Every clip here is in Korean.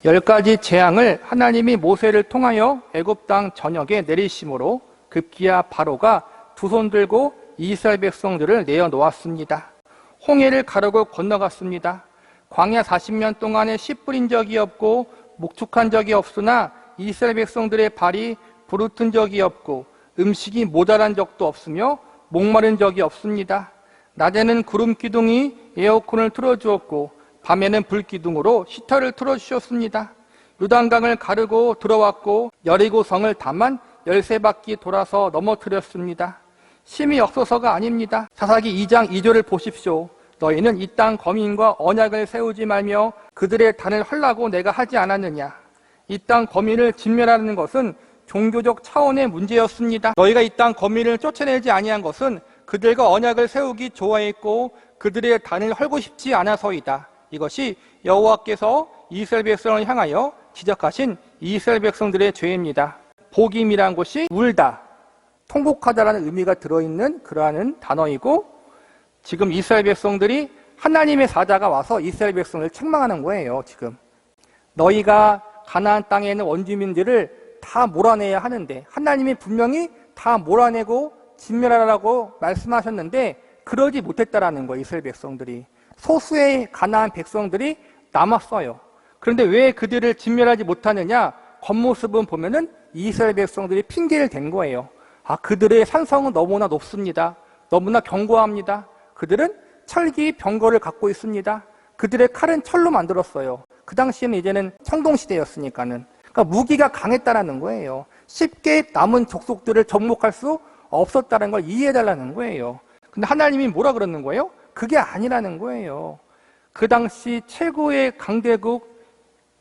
10가지 재앙을 하나님이 모세를 통하여 애굽 땅 전역에 내리심으로 급기야 바로가 두 손 들고 이스라엘 백성들을 내어놓았습니다. 홍해를 가르고 건너갔습니다. 광야 40년 동안에 씨 뿌린 적이 없고 목축한 적이 없으나 이스라엘 백성들의 발이 부르튼 적이 없고 음식이 모자란 적도 없으며 목마른 적이 없습니다. 낮에는 구름 기둥이 에어컨을 틀어주었고 밤에는 불 기둥으로 히터를 틀어주셨습니다. 요단강을 가르고 들어왔고 여리고성을 다만 13바퀴 돌아서 넘어뜨렸습니다. 심히 없어서가 아닙니다. 사사기 2장 2절을 보십시오. 너희는 이 땅 거민과 언약을 세우지 말며 그들의 단을 헐라고 내가 하지 않았느냐. 이 땅 거민을 진멸하는 것은 종교적 차원의 문제였습니다. 너희가 이 땅 거민을 쫓아내지 아니한 것은 그들과 언약을 세우기 좋아했고 그들의 단을 헐고 싶지 않아서이다. 이것이 여호와께서 이스라엘 백성을 향하여 지적하신 이스라엘 백성들의 죄입니다. 복임이란 것이 울다, 통곡하다라는 의미가 들어있는 그러한 단어이고, 지금 이스라엘 백성들이 하나님의 사자가 와서 이스라엘 백성을 책망하는 거예요. 지금 너희가 가나안 땅에 있는 원주민들을 다 몰아내야 하는데 하나님이 분명히 다 몰아내고 진멸하라고 말씀하셨는데 그러지 못했다라는 거예요. 이스라엘 백성들이. 소수의 가나안 백성들이 남았어요. 그런데 왜 그들을 진멸하지 못하느냐? 겉모습은 보면은 이스라엘 백성들이 핑계를 댄 거예요. 그들의 산성은 너무나 높습니다. 너무나 견고합니다. 그들은 철기 병거를 갖고 있습니다. 그들의 칼은 철로 만들었어요. 그 당시에는 이제는 청동시대였으니까는. 그러니까 무기가 강했다라는 거예요. 쉽게 남은 족속들을 정복할 수 없었다는 걸 이해해달라는 거예요. 근데 하나님이 뭐라 그러는 거예요? 그게 아니라는 거예요. 그 당시 최고의 강대국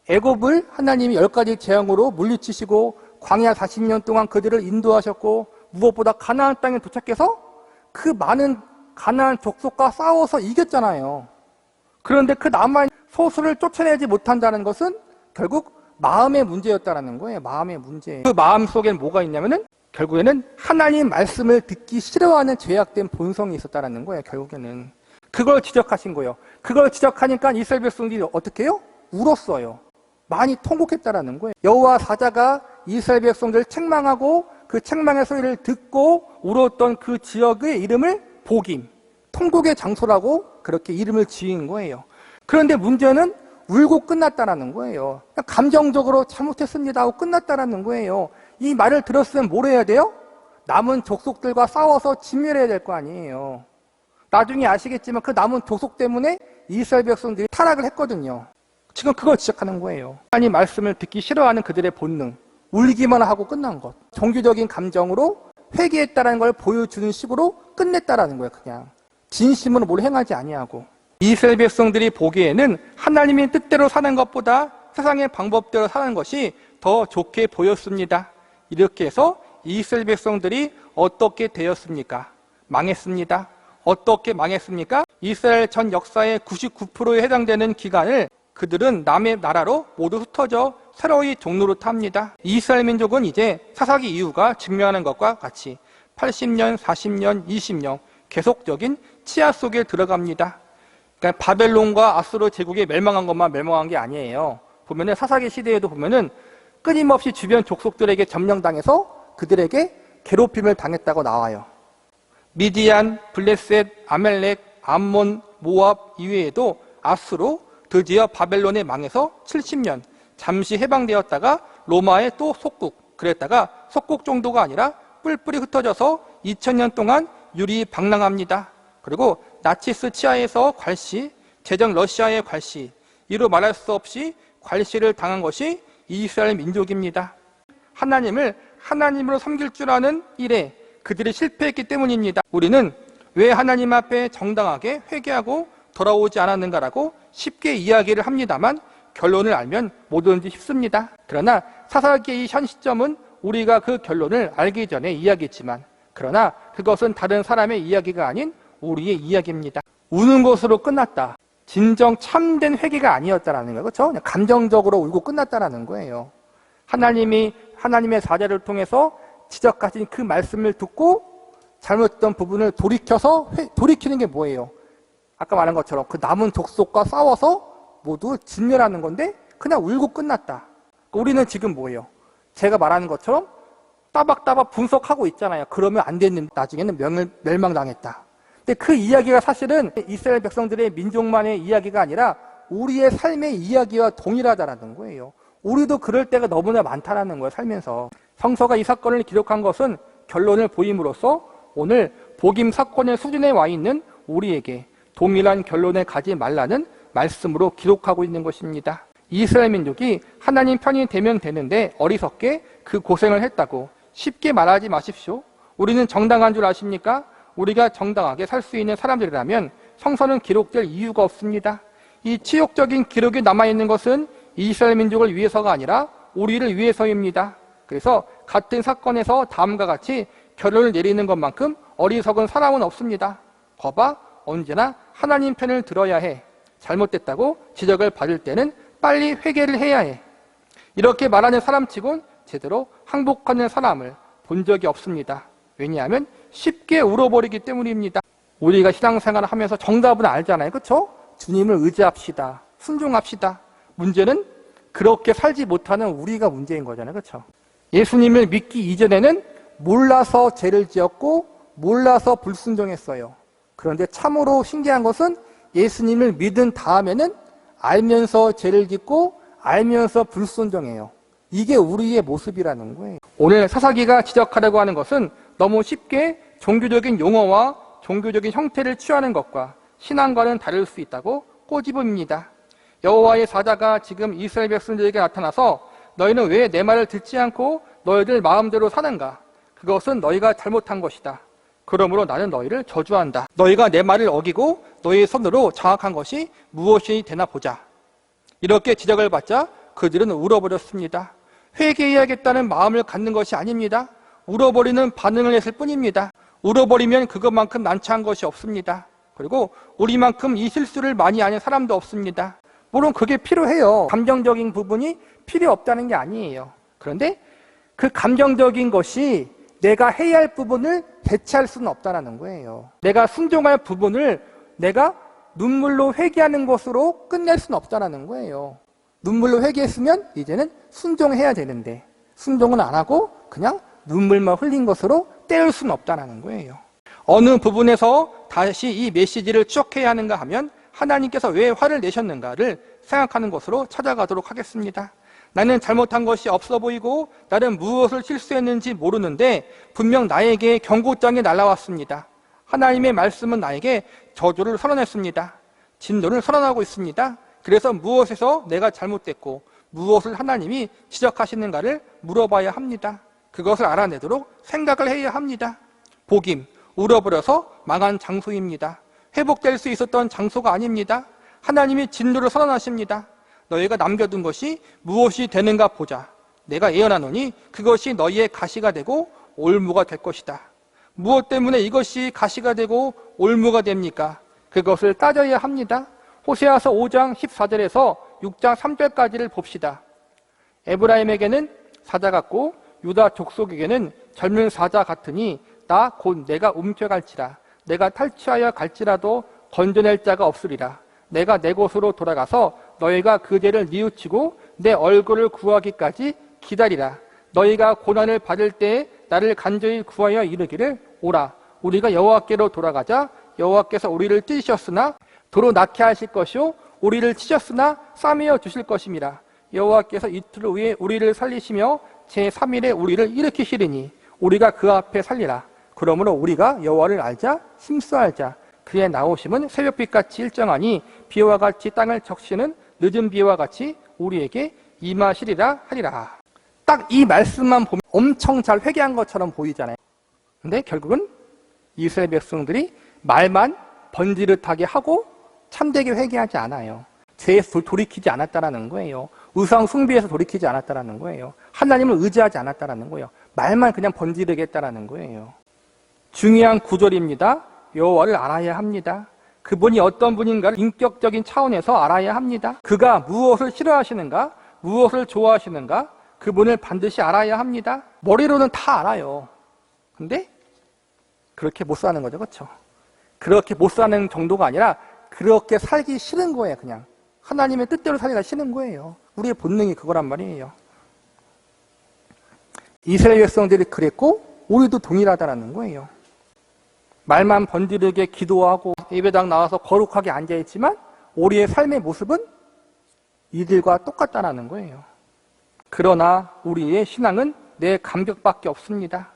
애굽을 하나님이 10가지 재앙으로 물리치시고 광야 40년 동안 그들을 인도하셨고 무엇보다 가나안 땅에 도착해서 그 많은 가나안 족속과 싸워서 이겼잖아요. 그런데 그 남아있는 소수를 쫓아내지 못한다는 것은 결국 마음의 문제였다는 거예요. 마음의 문제. 그 마음 속에는 뭐가 있냐면은 결국에는 하나님 말씀을 듣기 싫어하는 죄악된 본성이 있었다는 거예요. 결국에는 그걸 지적하신 거예요. 그걸 지적하니까 이스라엘 백성들이 어떻게 해요? 울었어요. 많이 통곡했다라는 거예요. 여호와 사자가 이스라엘 백성들을 책망하고 그 책망의 소리를 듣고 울었던 그 지역의 이름을 복임, 통곡의 장소라고 그렇게 이름을 지은 거예요. 그런데 문제는 울고 끝났다라는 거예요. 감정적으로 잘못했습니다 하고 끝났다라는 거예요. 이 말을 들었으면 뭘 해야 돼요? 남은 족속들과 싸워서 진멸해야 될 거 아니에요. 나중에 아시겠지만 그 남은 족속 때문에 이스라엘 백성들이 타락을 했거든요. 지금 그걸 지적하는 거예요. 하나님 말씀을 듣기 싫어하는 그들의 본능, 울기만 하고 끝난 것. 종교적인 감정으로 회개했다는 걸 보여주는 식으로 끝냈다라는 거예요. 그냥 진심으로 뭘 행하지 아니하고. 이스라엘 백성들이 보기에는 하나님의 뜻대로 사는 것보다 세상의 방법대로 사는 것이 더 좋게 보였습니다. 이렇게 해서 이스라엘 백성들이 어떻게 되었습니까? 망했습니다. 어떻게 망했습니까? 이스라엘 전 역사의 99%에 해당되는 기간을 그들은 남의 나라로 모두 흩어져 새로이 종노릇합니다. 이스라엘 민족은 이제 사사기 이후가 증명하는 것과 같이 80년, 40년, 20년 계속적인 치하 속에 들어갑니다. 그러니까 바벨론과 아수르 제국이 멸망한 것만 멸망한 게 아니에요. 보면은 사사기 시대에도 보면은 끊임없이 주변 족속들에게 점령당해서 그들에게 괴롭힘을 당했다고 나와요. 미디안, 블레셋, 아멜렉, 암몬, 모압 이외에도 아수르, 드디어 바벨론에 망해서 70년 잠시 해방되었다가 로마에 또 속국, 그랬다가 속국 정도가 아니라 뿔뿔이 흩어져서 2000년 동안 유리방랑합니다. 그리고 나치스 치하에서 괄시, 제정 러시아의 괄시, 이루 말할 수 없이 괄시를 당한 것이 이스라엘 민족입니다. 하나님을 하나님으로 섬길 줄 아는 일에 그들이 실패했기 때문입니다. 우리는 왜 하나님 앞에 정당하게 회개하고 돌아오지 않았는가라고 쉽게 이야기를 합니다만 결론을 알면 뭐든지 쉽습니다. 그러나 사사기의 이 현 시점은 우리가 그 결론을 알기 전에 이야기했지만, 그러나 그것은 다른 사람의 이야기가 아닌 우리의 이야기입니다. 우는 것으로 끝났다. 진정 참된 회개가 아니었다라는 거예요. 그렇죠? 그냥 감정적으로 울고 끝났다라는 거예요. 하나님이 하나님의 사자를 통해서 지적하신 그 말씀을 듣고 잘못했던 부분을 돌이키는 게 뭐예요? 아까 말한 것처럼 그 남은 족속과 싸워서 모두 진멸하는 건데 그냥 울고 끝났다. 우리는 지금 뭐예요? 제가 말하는 것처럼 따박따박 분석하고 있잖아요. 그러면 안 되는, 나중에는 멸망당했다. 근데 그 이야기가 사실은 이스라엘 백성들의 민족만의 이야기가 아니라 우리의 삶의 이야기와 동일하다라는 거예요. 우리도 그럴 때가 너무나 많다라는 거예요, 살면서. 성서가 이 사건을 기록한 것은 결론을 보임으로써 오늘 복임 사건의 수준에 와 있는 우리에게 동일한 결론에 가지 말라는 말씀으로 기록하고 있는 것입니다. 이스라엘 민족이 하나님 편이 되면 되는데 어리석게 그 고생을 했다고 쉽게 말하지 마십시오. 우리는 정당한 줄 아십니까? 우리가 정당하게 살 수 있는 사람들이라면 성서는 기록될 이유가 없습니다. 이 치욕적인 기록이 남아있는 것은 이스라엘 민족을 위해서가 아니라 우리를 위해서입니다. 그래서 같은 사건에서 다음과 같이 결론을 내리는 것만큼 어리석은 사람은 없습니다. 거봐, 언제나 하나님 편을 들어야 해. 잘못됐다고 지적을 받을 때는 빨리 회개를 해야 해. 이렇게 말하는 사람치곤 제대로 항복하는 사람을 본 적이 없습니다. 왜냐하면 쉽게 울어버리기 때문입니다. 우리가 신앙생활을 하면서 정답은 알잖아요. 그렇죠? 주님을 의지합시다. 순종합시다. 문제는 그렇게 살지 못하는 우리가 문제인 거잖아요. 그렇죠? 예수님을 믿기 이전에는 몰라서 죄를 지었고 몰라서 불순종했어요. 그런데 참으로 신기한 것은 예수님을 믿은 다음에는 알면서 죄를 짓고 알면서 불순종해요. 이게 우리의 모습이라는 거예요. 오늘 사사기가 지적하려고 하는 것은 너무 쉽게 종교적인 용어와 종교적인 형태를 취하는 것과 신앙과는 다를 수 있다고 꼬집습니다. 여호와의 사자가 지금 이스라엘 백성들에게 나타나서 너희는 왜 내 말을 듣지 않고 너희들 마음대로 사는가? 그것은 너희가 잘못한 것이다. 그러므로 나는 너희를 저주한다. 너희가 내 말을 어기고 너희의 손으로 장악한 것이 무엇이 되나 보자. 이렇게 지적을 받자 그들은 울어버렸습니다. 회개해야겠다는 마음을 갖는 것이 아닙니다. 울어버리는 반응을 했을 뿐입니다. 울어버리면 그것만큼 난처한 것이 없습니다. 그리고 우리만큼 이 실수를 많이 하는 사람도 없습니다. 물론 그게 필요해요. 감정적인 부분이 필요 없다는 게 아니에요. 그런데 그 감정적인 것이 내가 해야 할 부분을 대체할 수는 없다는 거예요. 내가 순종할 부분을 내가 눈물로 회개하는 것으로 끝낼 수는 없다는 거예요. 눈물로 회개했으면 이제는 순종해야 되는데 순종은 안 하고 그냥 눈물만 흘린 것으로 때울 수는 없다는 거예요. 어느 부분에서 다시 이 메시지를 추적해야 하는가 하면 하나님께서 왜 화를 내셨는가를 생각하는 것으로 찾아가도록 하겠습니다. 나는 잘못한 것이 없어 보이고 나는 무엇을 실수했는지 모르는데 분명 나에게 경고장이 날아왔습니다. 하나님의 말씀은 나에게 저주를 선언했습니다. 진노를 선언하고 있습니다. 그래서 무엇에서 내가 잘못됐고 무엇을 하나님이 지적하시는가를 물어봐야 합니다. 그것을 알아내도록 생각을 해야 합니다. 복임, 울어버려서 망한 장소입니다. 회복될 수 있었던 장소가 아닙니다. 하나님이 진노를 선언하십니다. 너희가 남겨둔 것이 무엇이 되는가 보자. 내가 예언하노니 그것이 너희의 가시가 되고 올무가 될 것이다. 무엇 때문에 이것이 가시가 되고 올무가 됩니까? 그것을 따져야 합니다. 호세아서 5장 14절에서 6장 3절까지를 봅시다. 에브라임에게는 사자 같고 유다 족속에게는 젊은 사자 같으니 나 곧 내가 움켜갈지라. 내가 탈취하여 갈지라도 건져낼 자가 없으리라. 내가 내 곳으로 돌아가서 너희가 그 죄를 뉘우치고 내 얼굴을 구하기까지 기다리라. 너희가 고난을 받을 때에 나를 간절히 구하여 이르기를 오라. 우리가 여호와께로 돌아가자. 여호와께서 우리를 찢으셨으나 도로 낳게 하실 것이요 우리를 치셨으나 싸매어 주실 것임이라. 여호와께서 이틀 후에 우리를 살리시며 제3일에 우리를 일으키시리니 우리가 그 앞에 살리라. 그러므로 우리가 여호와를 알자 힘써알자. 그의 나오심은 새벽빛같이 일정하니 비와 같이 땅을 적시는 늦은 비와 같이 우리에게 임하시리라 하리라. 딱 이 말씀만 보면 엄청 잘 회개한 것처럼 보이잖아요. 근데 결국은 이스라엘 백성들이 말만 번지르하게 하고 참되게 회개하지 않아요. 죄에서 돌이키지 않았다라는 거예요. 의상 숭배에서 돌이키지 않았다라는 거예요. 하나님을 의지하지 않았다라는 거예요. 말만 그냥 번지르게 했다라는 거예요. 중요한 구절입니다. 여호와를 알아야 합니다. 그분이 어떤 분인가를 인격적인 차원에서 알아야 합니다. 그가 무엇을 싫어하시는가, 무엇을 좋아하시는가, 그분을 반드시 알아야 합니다. 머리로는 다 알아요. 근데 그렇게 못 사는 거죠. 그렇죠? 그렇게 못 사는 정도가 아니라 그렇게 살기 싫은 거예요. 그냥 하나님의 뜻대로 살기가 싫은 거예요. 우리의 본능이 그거란 말이에요. 이스라엘 백성들이 그랬고 우리도 동일하다는 거예요. 말만 번지르게 기도하고 예배당 나와서 거룩하게 앉아있지만 우리의 삶의 모습은 이들과 똑같다는 거예요. 그러나 우리의 신앙은 내 감격밖에 없습니다.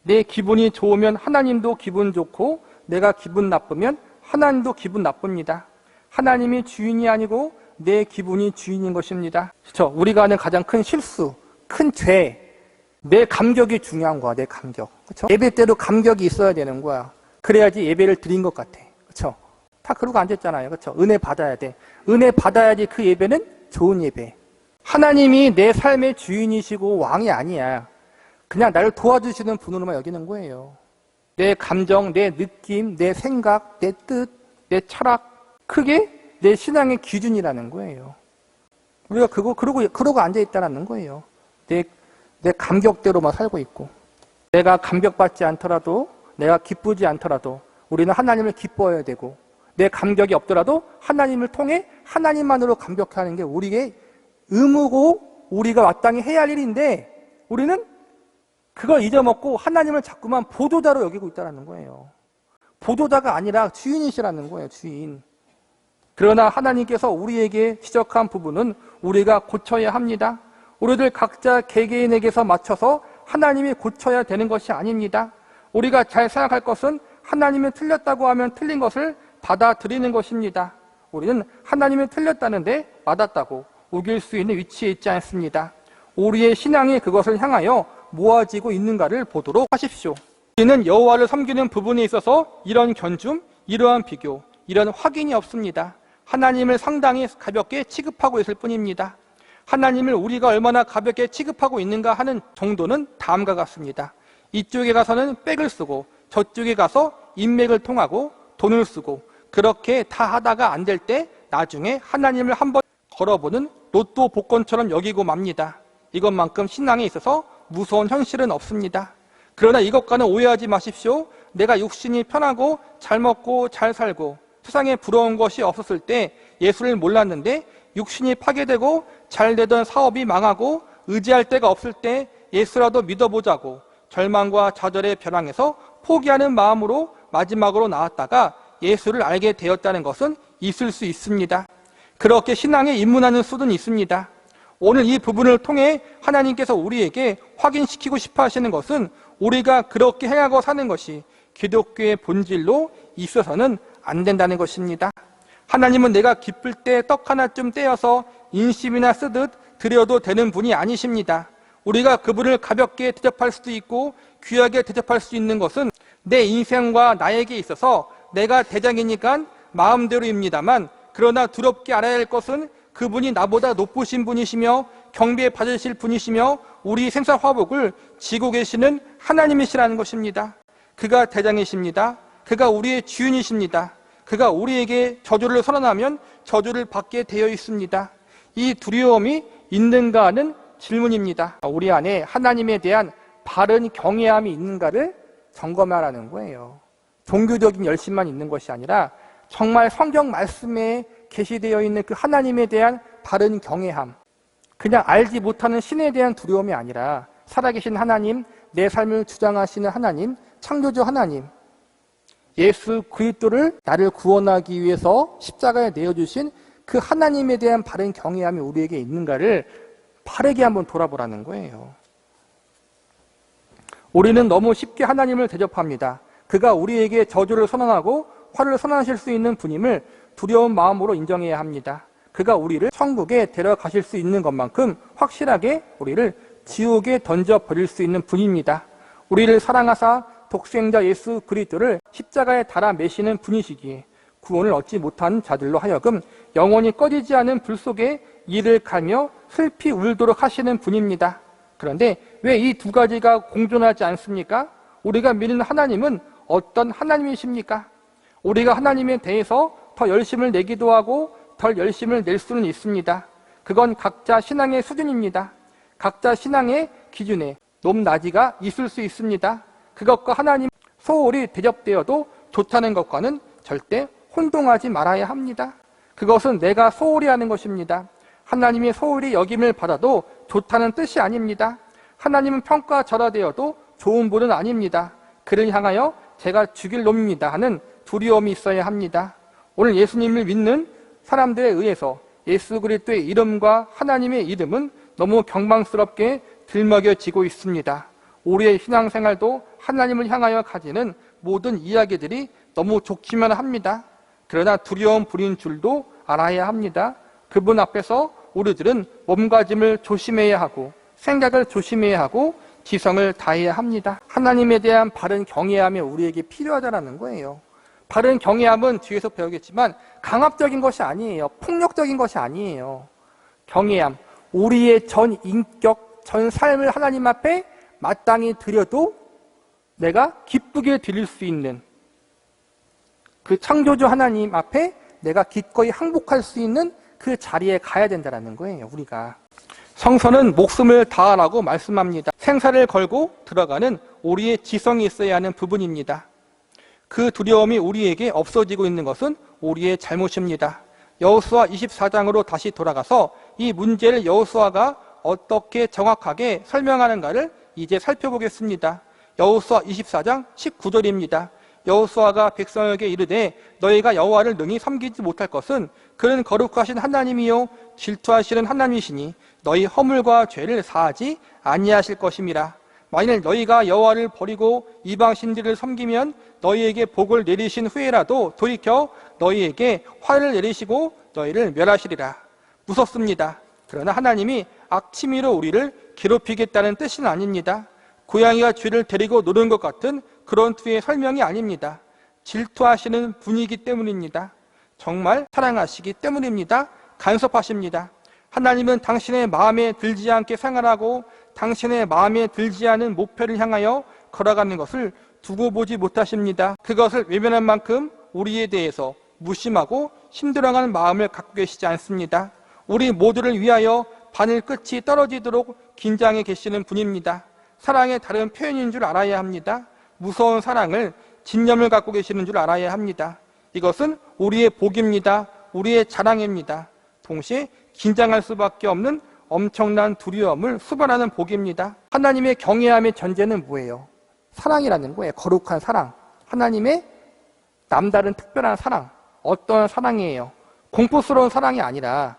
내 기분이 좋으면 하나님도 기분 좋고 내가 기분 나쁘면 하나님도 기분 나쁩니다. 하나님이 주인이 아니고 내 기분이 주인인 것입니다. 그렇죠? 우리가 하는 가장 큰 실수, 큰 죄, 내 감격이 중요한 거야. 내 감격. 그렇죠? 예배 때도 감격이 있어야 되는 거야. 그래야지 예배를 드린 것 같아. 그렇죠? 다 그러고 앉았잖아요. 그렇죠? 은혜 받아야 돼. 은혜 받아야지 그 예배는 좋은 예배. 하나님이 내 삶의 주인이시고 왕이 아니야. 그냥 나를 도와주시는 분으로만 여기는 거예요. 내 감정, 내 느낌, 내 생각, 내 뜻, 내 철학, 그게 내 신앙의 기준이라는 거예요. 우리가 그러고 앉아있다는 거예요. 내 감격대로만 살고 있고. 내가 감격받지 않더라도, 내가 기쁘지 않더라도 우리는 하나님을 기뻐해야 되고, 내 감격이 없더라도 하나님을 통해 하나님만으로 감격하는 게 우리의 의무고 우리가 마땅히 해야 할 일인데 우리는 그걸 잊어먹고 하나님을 자꾸만 보도자로 여기고 있다는 거예요. 보도자가 아니라 주인이시라는 거예요. 주인. 그러나 하나님께서 우리에게 지적한 부분은 우리가 고쳐야 합니다. 우리들 각자 개개인에게서 맞춰서 하나님이 고쳐야 되는 것이 아닙니다. 우리가 잘 생각할 것은 하나님이 틀렸다고 하면 틀린 것을 받아들이는 것입니다. 우리는 하나님이 틀렸다는데 맞았다고 우길 수 있는 위치에 있지 않습니다. 우리의 신앙이 그것을 향하여 모아지고 있는가를 보도록 하십시오. 우리는 여호와를 섬기는 부분에 있어서 이런 견줌, 이러한 비교, 이런 확인이 없습니다. 하나님을 상당히 가볍게 취급하고 있을 뿐입니다. 하나님을 우리가 얼마나 가볍게 취급하고 있는가 하는 정도는 다음과 같습니다. 이쪽에 가서는 백을 쓰고 저쪽에 가서 인맥을 통하고 돈을 쓰고 그렇게 다 하다가 안 될 때 나중에 하나님을 한번 걸어보는 로또 복권처럼 여기고 맙니다. 이것만큼 신앙에 있어서 무서운 현실은 없습니다. 그러나 이것과는 오해하지 마십시오. 내가 육신이 편하고 잘 먹고 잘 살고 세상에 부러운 것이 없었을 때 예수를 몰랐는데 육신이 파괴되고 잘 되던 사업이 망하고 의지할 데가 없을 때 예수라도 믿어보자고 절망과 좌절의 벼랑에서 포기하는 마음으로 마지막으로 나왔다가 예수를 알게 되었다는 것은 있을 수 있습니다. 그렇게 신앙에 입문하는 수는 있습니다. 오늘 이 부분을 통해 하나님께서 우리에게 확인시키고 싶어 하시는 것은 우리가 그렇게 행하고 사는 것이 기독교의 본질로 있어서는 안 된다는 것입니다. 하나님은 내가 기쁠 때 떡 하나쯤 떼어서 인심이나 쓰듯 드려도 되는 분이 아니십니다. 우리가 그분을 가볍게 대접할 수도 있고 귀하게 대접할 수 있는 것은 내 인생과 나에게 있어서 내가 대장이니까 마음대로입니다만, 그러나 두렵게 알아야 할 것은 그분이 나보다 높으신 분이시며 경배 받으실 분이시며 우리 생사화복을 지고 계시는 하나님이시라는 것입니다. 그가 대장이십니다. 그가 우리의 주인이십니다. 그가 우리에게 저주를 선언하면 저주를 받게 되어 있습니다. 이 두려움이 있는가 하는 질문입니다. 우리 안에 하나님에 대한 바른 경외함이 있는가를 점검하라는 거예요. 종교적인 열심만 있는 것이 아니라 정말 성경 말씀에 계시되어 있는 그 하나님에 대한 바른 경외함, 그냥 알지 못하는 신에 대한 두려움이 아니라 살아계신 하나님, 내 삶을 주장하시는 하나님, 창조주 하나님, 예수 그리스도를 나를 구원하기 위해서 십자가에 내어주신 그 하나님에 대한 바른 경외함이 우리에게 있는가를 바르게 한번 돌아보라는 거예요. 우리는 너무 쉽게 하나님을 대접합니다. 그가 우리에게 저주를 선언하고 화를 선언하실 수 있는 분임을 두려운 마음으로 인정해야 합니다. 그가 우리를 천국에 데려가실 수 있는 것만큼 확실하게 우리를 지옥에 던져버릴 수 있는 분입니다. 우리를 사랑하사 독생자 예수 그리스도를 십자가에 달아 매시는 분이시기에 구원을 얻지 못한 자들로 하여금 영원히 꺼지지 않은 불 속에 이를 갈며 슬피 울도록 하시는 분입니다. 그런데 왜 이 두 가지가 공존하지 않습니까? 우리가 믿는 하나님은 어떤 하나님이십니까? 우리가 하나님에 대해서 더 열심을 내기도 하고 덜 열심을 낼 수는 있습니다. 그건 각자 신앙의 수준입니다. 각자 신앙의 기준에 높낮이가 있을 수 있습니다. 그것과 하나님 소홀히 대접되어도 좋다는 것과는 절대 혼동하지 말아야 합니다. 그것은 내가 소홀히 하는 것입니다. 하나님이 소홀히 여김을 받아도 좋다는 뜻이 아닙니다. 하나님은 평가절하되어도 좋은 분은 아닙니다. 그를 향하여 제가 죽일 놈입니다 하는 두려움이 있어야 합니다. 오늘 예수님을 믿는 사람들에 의해서 예수 그리스도의 이름과 하나님의 이름은 너무 경망스럽게 들먹여지고 있습니다. 우리의 신앙생활도 하나님을 향하여 가지는 모든 이야기들이 너무 좋기만 합니다. 그러나 두려움 부린 줄도 알아야 합니다. 그분 앞에서 우리들은 몸가짐을 조심해야 하고 생각을 조심해야 하고 지성을 다해야 합니다. 하나님에 대한 바른 경외함이 우리에게 필요하다는 거예요. 바른 경외함은 뒤에서 배우겠지만 강압적인 것이 아니에요. 폭력적인 것이 아니에요. 경외함, 우리의 전 인격, 전 삶을 하나님 앞에 마땅히 드려도 내가 기쁘게 드릴 수 있는 그 창조주 하나님 앞에 내가 기꺼이 항복할 수 있는 그 자리에 가야 된다는 거예요. 우리가 성서는 목숨을 다하라고 말씀합니다. 생사를 걸고 들어가는 우리의 지성이 있어야 하는 부분입니다. 그 두려움이 우리에게 없어지고 있는 것은 우리의 잘못입니다. 여호수아 24장으로 다시 돌아가서 이 문제를 여호수아가 어떻게 정확하게 설명하는가를 이제 살펴보겠습니다. 여호수아 24장 19절입니다. 여호수아가 백성에게 이르되 너희가 여호와를 능히 섬기지 못할 것은 그는 거룩하신 하나님이요 질투하시는 하나님이시니 너희 허물과 죄를 사하지 아니하실 것임이라. 만일 너희가 여호와를 버리고 이방 신들을 섬기면 너희에게 복을 내리신 후에라도 돌이켜 너희에게 화를 내리시고 너희를 멸하시리라. 무섭습니다. 그러나 하나님이 악취미로 우리를 괴롭히겠다는 뜻은 아닙니다. 고양이가 쥐를 데리고 노는 것 같은 그런 투의 설명이 아닙니다. 질투하시는 분이기 때문입니다. 정말 사랑하시기 때문입니다. 간섭하십니다. 하나님은 당신의 마음에 들지 않게 생활하고 당신의 마음에 들지 않은 목표를 향하여 걸어가는 것을 두고 보지 못하십니다. 그것을 외면한 만큼 우리에 대해서 무심하고 힘들어하는 마음을 갖고 계시지 않습니다. 우리 모두를 위하여 바늘 끝이 떨어지도록 긴장해 계시는 분입니다. 사랑의 다른 표현인 줄 알아야 합니다. 무서운 사랑을 진념을 갖고 계시는 줄 알아야 합니다. 이것은 우리의 복입니다. 우리의 자랑입니다. 동시에 긴장할 수밖에 없는 엄청난 두려움을 수반하는 복입니다. 하나님의 경외함의 전제는 뭐예요? 사랑이라는 거예요. 거룩한 사랑. 하나님의 남다른 특별한 사랑. 어떤 사랑이에요? 공포스러운 사랑이 아니라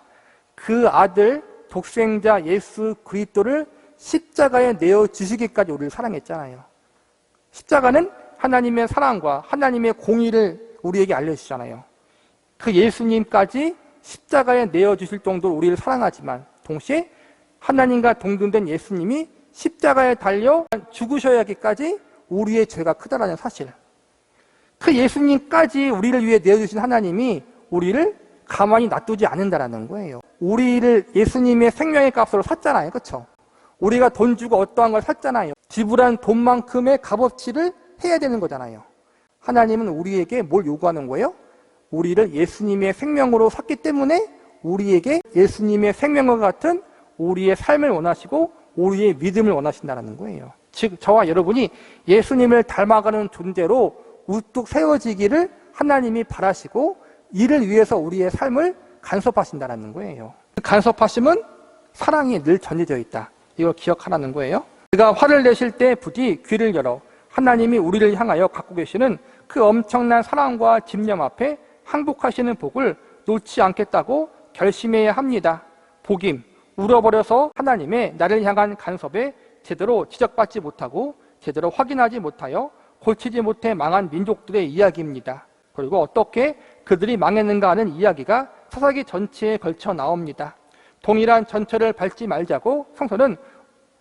그 아들 독생자 예수 그리스도를 십자가에 내어주시기까지 우리를 사랑했잖아요. 십자가는 하나님의 사랑과 하나님의 공의를 우리에게 알려주시잖아요. 그 예수님까지 십자가에 내어주실 정도로 우리를 사랑하지만 동시에 하나님과 동등된 예수님이 십자가에 달려 죽으셔야 하기까지 우리의 죄가 크다라는 사실. 그 예수님까지 우리를 위해 내어주신 하나님이 우리를 가만히 놔두지 않는다라는 거예요. 우리를 예수님의 생명의 값으로 샀잖아요. 그렇죠? 우리가 돈 주고 어떠한 걸 샀잖아요. 지불한 돈만큼의 값어치를 해야 되는 거잖아요. 하나님은 우리에게 뭘 요구하는 거예요? 우리를 예수님의 생명으로 샀기 때문에 우리에게 예수님의 생명과 같은 우리의 삶을 원하시고 우리의 믿음을 원하신다는 거예요. 즉 저와 여러분이 예수님을 닮아가는 존재로 우뚝 세워지기를 하나님이 바라시고 이를 위해서 우리의 삶을 간섭하신다는 거예요. 그 간섭하심은 사랑이 늘 전해져 있다. 이걸 기억하라는 거예요. 그가 화를 내실 때 부디 귀를 열어 하나님이 우리를 향하여 갖고 계시는 그 엄청난 사랑과 집념 앞에 항복하시는 복을 놓지 않겠다고 결심해야 합니다. 복임, 울어버려서 하나님의 나를 향한 간섭에 제대로 지적받지 못하고 제대로 확인하지 못하여 고치지 못해 망한 민족들의 이야기입니다. 그리고 어떻게 그들이 망했는가 하는 이야기가 사사기 전체에 걸쳐 나옵니다. 동일한 전철을 밟지 말자고 성서는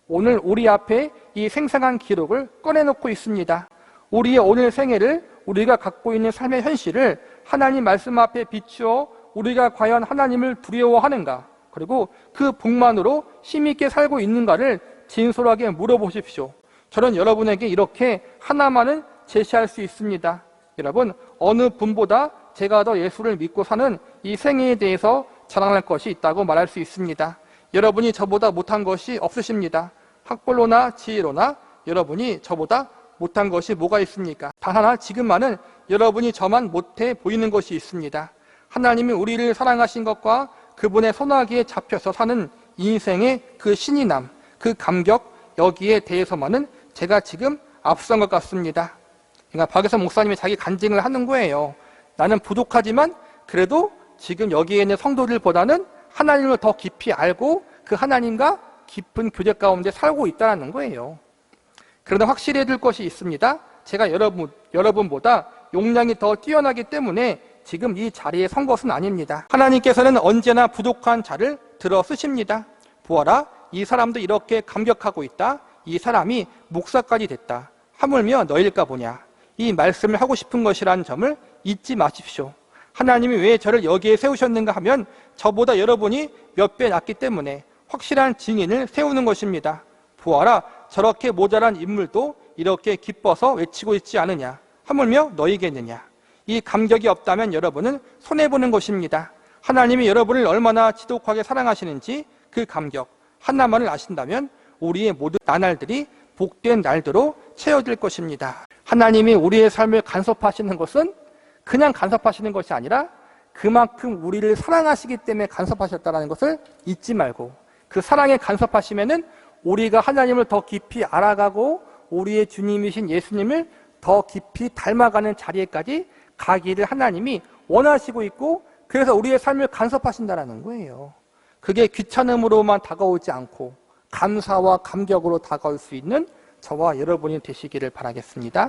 오늘 우리 앞에 이 생생한 기록을 꺼내놓고 있습니다. 우리의 오늘 생애를 우리가 갖고 있는 삶의 현실을 하나님 말씀 앞에 비추어 우리가 과연 하나님을 두려워하는가 그리고 그 복만으로 힘있게 살고 있는가를 진솔하게 물어보십시오. 저는 여러분에게 이렇게 하나만은 제시할 수 있습니다. 여러분 어느 분보다 제가 더 예수를 믿고 사는 이 생애에 대해서 자랑할 것이 있다고 말할 수 있습니다. 여러분이 저보다 못한 것이 없으십니다. 학벌로나 지혜로나 여러분이 저보다 못한 것이 뭐가 있습니까? 단 하나 지금만은 여러분이 저만 못해 보이는 것이 있습니다. 하나님이 우리를 사랑하신 것과 그분의 손아귀에 잡혀서 사는 인생의 그 신이남, 그 감격, 여기에 대해서만은 제가 지금 앞선 것 같습니다. 그러니까 박혜선 목사님이 자기 간증을 하는 거예요. 나는 부족하지만 그래도 지금 여기에 있는 성도들보다는 하나님을 더 깊이 알고 그 하나님과 깊은 교제 가운데 살고 있다는 거예요. 그러나 확실해야 될 것이 있습니다. 제가 여러분보다 용량이 더 뛰어나기 때문에 지금 이 자리에 선 것은 아닙니다. 하나님께서는 언제나 부족한 자를 들어 쓰십니다. 보아라, 이 사람도 이렇게 감격하고 있다. 이 사람이 목사까지 됐다. 하물며 너일까 보냐. 이 말씀을 하고 싶은 것이라는 점을 잊지 마십시오. 하나님이 왜 저를 여기에 세우셨는가 하면 저보다 여러분이 몇 배 낫기 때문에 확실한 증인을 세우는 것입니다. 보아라, 저렇게 모자란 인물도 이렇게 기뻐서 외치고 있지 않으냐. 하물며 너희겠느냐. 이 감격이 없다면 여러분은 손해보는 것입니다. 하나님이 여러분을 얼마나 지독하게 사랑하시는지 그 감격 하나만을 아신다면 우리의 모든 나날들이 복된 날들로 채워질 것입니다. 하나님이 우리의 삶을 간섭하시는 것은 그냥 간섭하시는 것이 아니라 그만큼 우리를 사랑하시기 때문에 간섭하셨다는 것을 잊지 말고, 그 사랑에 간섭하시면은 우리가 하나님을 더 깊이 알아가고 우리의 주님이신 예수님을 더 깊이 닮아가는 자리에까지 가기를 하나님이 원하시고 있고, 그래서 우리의 삶을 간섭하신다는 거예요. 그게 귀찮음으로만 다가오지 않고 감사와 감격으로 다가올 수 있는 저와 여러분이 되시기를 바라겠습니다.